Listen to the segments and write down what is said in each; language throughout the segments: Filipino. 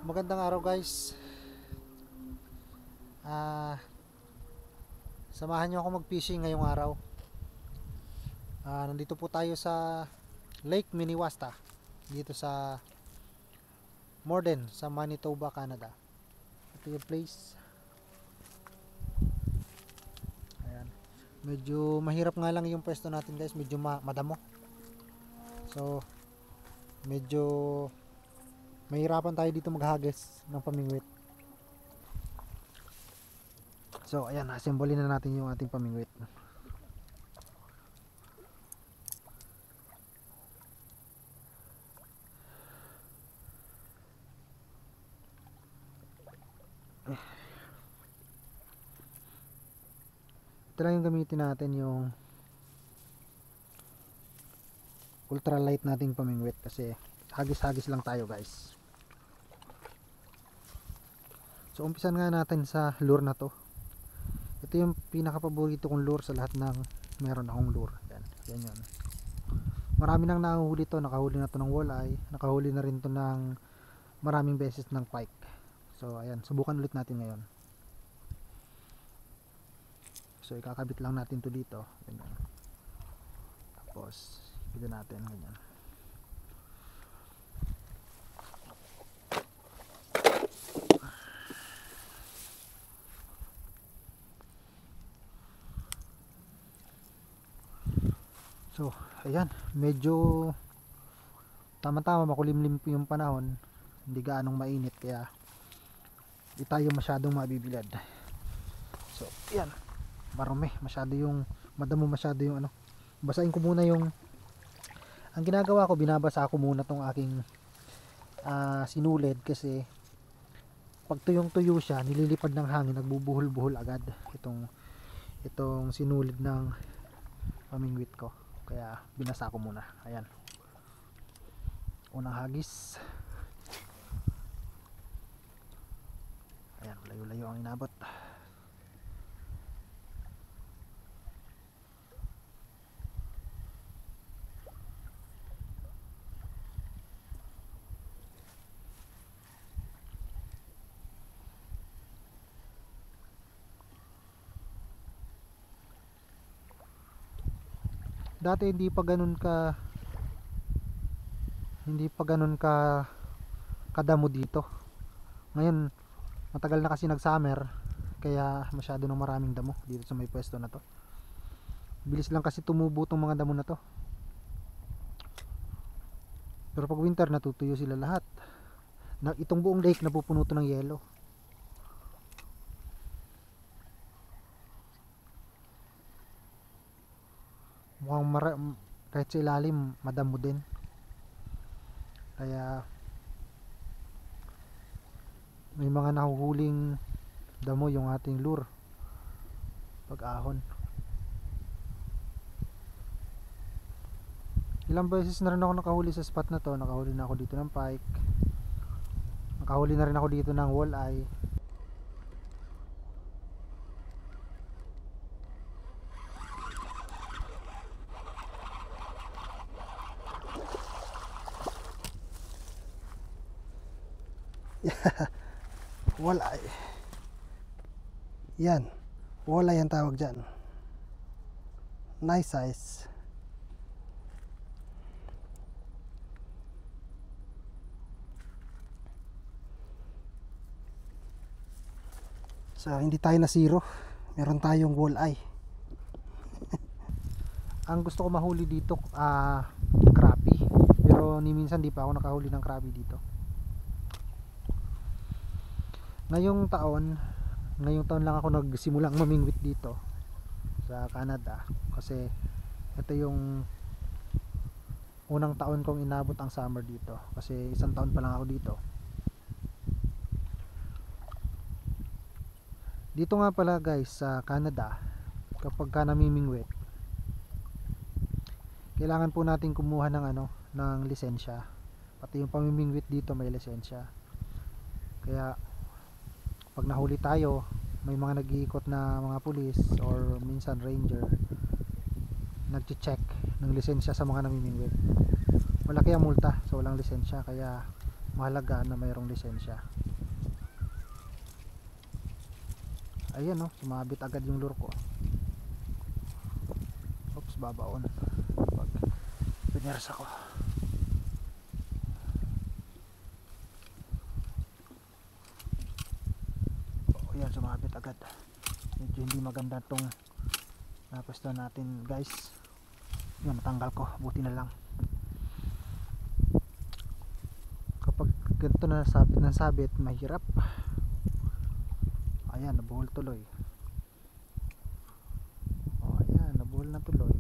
Magandang araw guys. Ah, Samahan niyo ako mag-fishing ngayong araw. Nandito po tayo sa Lake Minnewaska dito sa Morden sa Manitoba, Canada. Ito yung place. Ayan. Medyo mahirap nga lang yung pwesto natin guys, medyo madamo. So, medyo mahirapan tayo dito maghagis ng pamingwit. So, ayan, assemble na natin yung ating pamingwit. Ito lang yung gamitin natin, yung ultralight nating pamingwit kasi hagis-hagis lang tayo guys. So umpisan nga natin sa lure na to. Ito yung pinaka-paborito kong lure sa lahat ng meron akong lure. Yan yun. Marami nang nahuhuli to. Nakahuli na to ng walleye. Nakahuli na rin to ng maraming beses ng pike. So ayan, subukan ulit natin ngayon. So ikakabit lang natin to dito. Ganyan. Tapos ito natin ganyan. So ayan, medyo tama-tama, makulimlim yung panahon, hindi gaanong mainit kaya hindi tayo masyadong mabibilad. So ayan, marumi masyado yung madamo, masyado yung ano. Basahin ko muna yung, ang ginagawa ko, binabasa ko muna tong aking sinulid kasi pag tuyong-tuyo siya, nililipad ng hangin, nagbubuhol-buhol agad itong sinulid ng pamingwit ko. Kaya binasa ko muna. Ayan. Unang hagis. Ayan, layo-layo ang inabot. Dati hindi pa ganun ka kadamo dito. Ngayon matagal na kasi nag-summer kaya masyado nang maraming damo dito sa may pwesto na to. Bilis lang kasi tumubo tong mga damo na to. Pero pag winter natutuyo sila lahat. Itong buong lake napupuno to ng yelo. Mukhang kahit sa ilalim madamo din. Kaya may mga nahuhuling damo yung ating lure pag-ahon. Ilang beses na rin ako nakahuli sa spot na to. Nakahuli na ako dito ng pike, nakahuli na rin ako dito ng walleye. Walleye. Yan, walleye ang tawag dyan. Nice size. So hindi tayo na zero, meron tayong walleye. Ang gusto ko mahuli dito crappie, pero ni minsan di pa ako nakahuli ng crappie dito. Ngayong taon lang ako nagsimulang mamingwit dito sa Canada kasi ito yung unang taon kong inabot ang summer dito kasi isang taon pa lang ako dito. Dito nga pala guys sa Canada, kapag ka namimingwit, kailangan po natin kumuha ng lisensya. Pati yung pamimingwit dito may lisensya. Kaya pag nahuli tayo, may mga nag-iikot na mga pulis or minsan ranger, nagche-check ng lisensya sa mga namimingwit. Malaki ang multa sa walang lisensya, kaya mahalaga na mayroong lisensya. Ayan, oh, sumabit agad yung lure ko. Oops, babaon pag pinersa ko. Oh, ayan, sumabit agad. Medyo hindi maganda tong napwesto natin, guys. Yan, natanggal ko, buti na lang. Kapag ganito na sabit ng sabit, mahirap. Ayan, nabuhol tuloy. Oh, ayan, nabuhol na tuloy.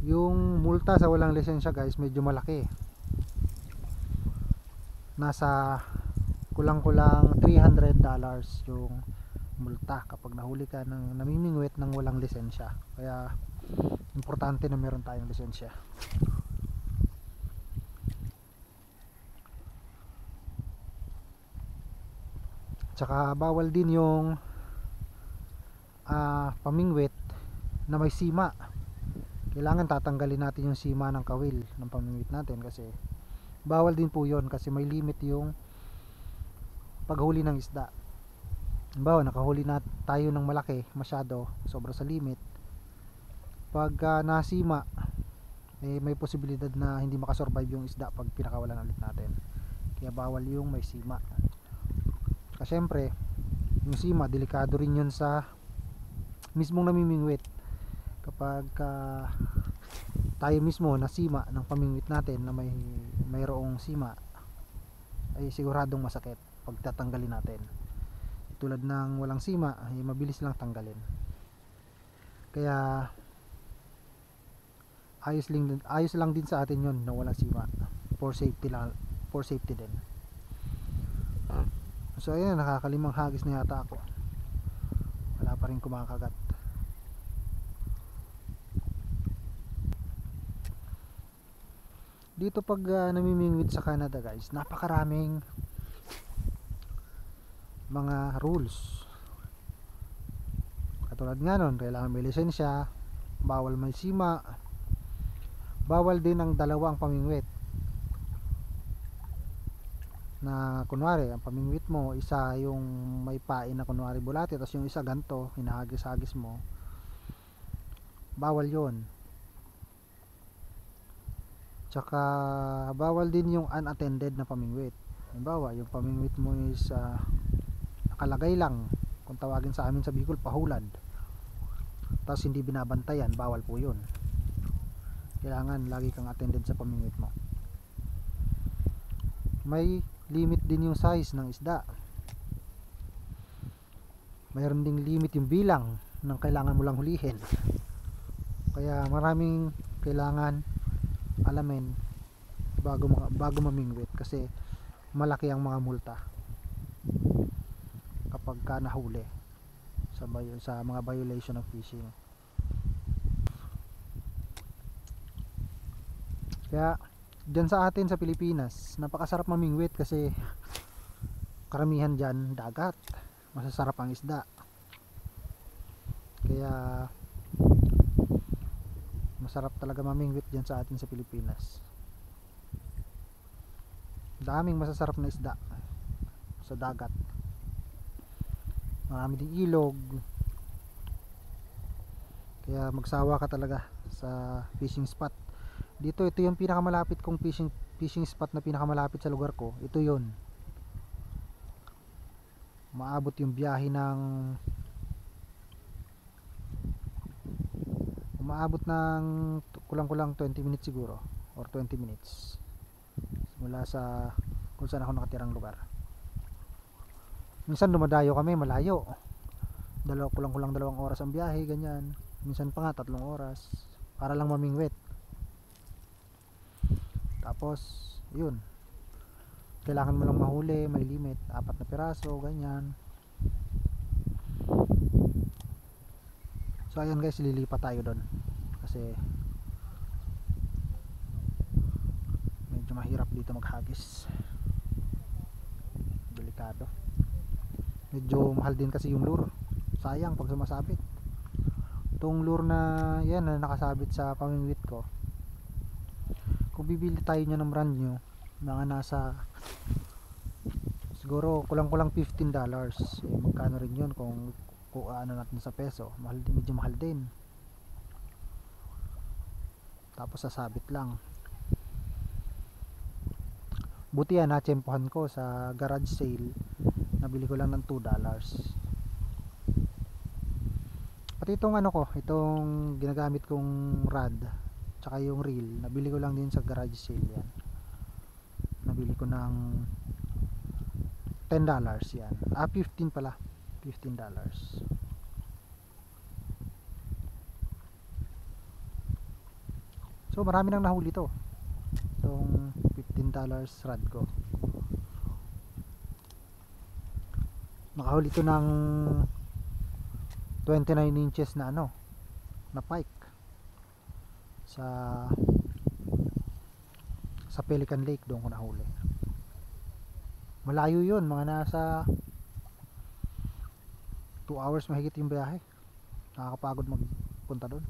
Yung multa sa walang lisensya, guys, medyo malaki. Nasa kulang-kulang $300 yung multa kapag nahuli ka ng namimingwit ng walang lisensya. Kaya importante na meron tayong lisensya. Tsaka bawal din yung pamingwit na may sima. Kailangan tatanggalin natin yung sima ng kawil ng pamingwit natin, kasi bawal din po yun, kasi may limit yung paghuli ng isda. Halimbawa, nakahuli na tayo ng malaki, masyado, sobra sa limit. Pag nasima, may posibilidad na hindi makasurvive yung isda pag pinakawalan ulit natin. Kaya bawal yung may sima. Kasi syempre, yung sima, delikado rin yun sa mismong namimingwit. Kapag tayo mismo nasima ng pamingwit natin na mayroong sima, ay siguradong masakit pag tatanggalin natin. Tulad ng walang sima, ay mabilis lang tanggalin. Kaya ayos lang din sa atin yun na walang sima, for safety lang, for safety din. So ayan, nakakalimang hagis na yata ako, wala pa rin kumakagat. Dito pag namimingwit sa Canada, guys, napakaraming mga rules. Katulad nga nun, kailangan may lisensya, bawal may sima, bawal din ang dalawang pamingwit. Na kunwari, ang pamingwit mo, isa yung may pain na kunwari bulate, tapos yung isa ganto, hinahagis-hagis mo, bawal yon. Tsaka bawal din yung unattended na pamingwit. Halimbawa, yung pamingwit mo is nakalagay lang, kung tawagin sa amin sa Bicol, pahulad, tapos hindi binabantayan, bawal po yun. Kailangan lagi kang attended sa pamingwit mo. May limit din yung size ng isda. Mayroon ding limit yung bilang ng kailangan mo lang hulihin. Kaya maraming kailangan alamin bago mamingwit, kasi malaki ang mga multa kapag ka nahuli sa mga violation of fishing. Kaya dyan sa atin sa Pilipinas, napakasarap mamingwit kasi karamihan dyan dagat, masasarap ang isda. Kaya masarap talaga mamingwit dyan sa atin sa Pilipinas. Daming masasarap na isda sa dagat, marami ding ilog. Kaya magsawa ka talaga sa fishing spot. Dito, ito yung pinakamalapit kong fishing spot na pinakamalapit sa lugar ko. Ito yun. Maabot yung biyahe ng kulang-kulang 20 minutes siguro, or 20 minutes mula sa kung saan ako nakatirang lugar. Minsan dumadayo kami malayo, kulang-kulang 2 oras ang biyahe, ganyan. Minsan pa nga 3 oras para lang mamingwit. Tapos yun, kailangan mo lang mahuli, may limit, 4 na piraso, ganyan. So ayan guys, lilipat tayo doon kasi medyo mahirap dito maghagis, delikado. Medyo mahal din kasi yung lure, sayang pag sumasabit. Itong lure na yan na nakasabit sa pamingwit ko, kung bibili tayo nyo ng brand new, mga nasa siguro kulang-kulang $15. Magkano rin yun kung ano natin sa peso, mahal, medyo mahal din. Tapos sasabit lang. Buti yan, natsempohan ko sa garage sale, nabili ko lang ng $2. Pati itong ano ko, itong ginagamit kong rod tsaka yung reel, nabili ko lang din sa garage sale yan. Nabili ko ng $10 yan. 15 pala. $15. So marami nang nahuli to. Itong $15 rod ko. Nakahuli to ng 29 inches na ano, na pike sa Pelican Lake, doon ko nahuli. Malayo yun, mga nasa 2 hours mahigit yung biyahe. Nakakapagod magpunta doon.